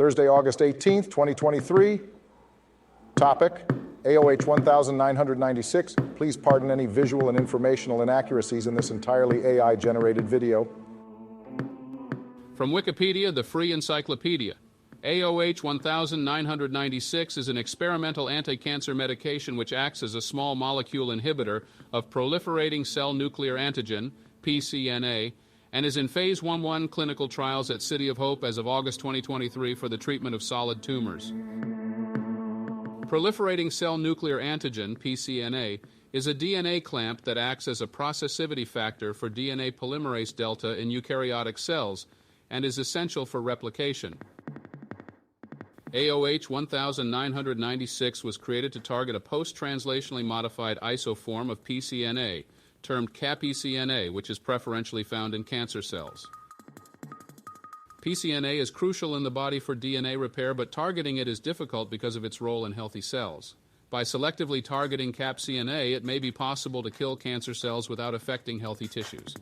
Thursday, August 18th, 2023. Topic, AOH1996. Please pardon any visual and informational inaccuracies in this entirely AI-generated video. From Wikipedia, the free encyclopedia. AOH1996 is an experimental anti-cancer medication which acts as a small molecule inhibitor of proliferating cell nuclear antigen, PCNA, and is in Phase 1/1 clinical trials at City of Hope as of August 2023 for the treatment of solid tumors. Proliferating cell nuclear antigen, PCNA, is a DNA clamp that acts as a processivity factor for DNA polymerase delta in eukaryotic cells and is essential for replication. AOH1996 was created to target a post-translationally modified isoform of PCNA, termed CAPCNA, which is preferentially found in cancer cells. PCNA is crucial in the body for DNA repair, but targeting it is difficult because of its role in healthy cells. By selectively targeting CAPCNA, it may be possible to kill cancer cells without affecting healthy tissues.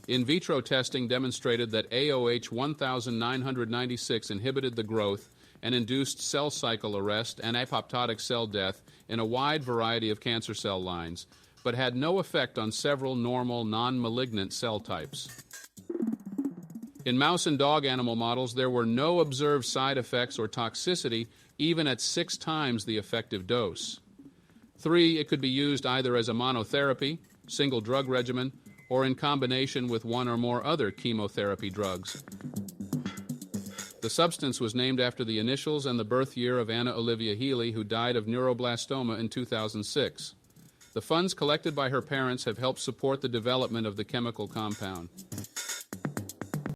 In vitro testing demonstrated that AOH1996 inhibited the growth and induced cell cycle arrest and apoptotic cell death in a wide variety of cancer cell lines, but had no effect on several normal non-malignant cell types. In mouse and dog animal models, there were no observed side effects or toxicity, even at 6 times the effective dose. 3, it could be used either as a monotherapy, single drug regimen, or in combination with one or more other chemotherapy drugs. The substance was named after the initials and the birth year of Anna Olivia Healy, who died of neuroblastoma in 2006. The funds collected by her parents have helped support the development of the chemical compound.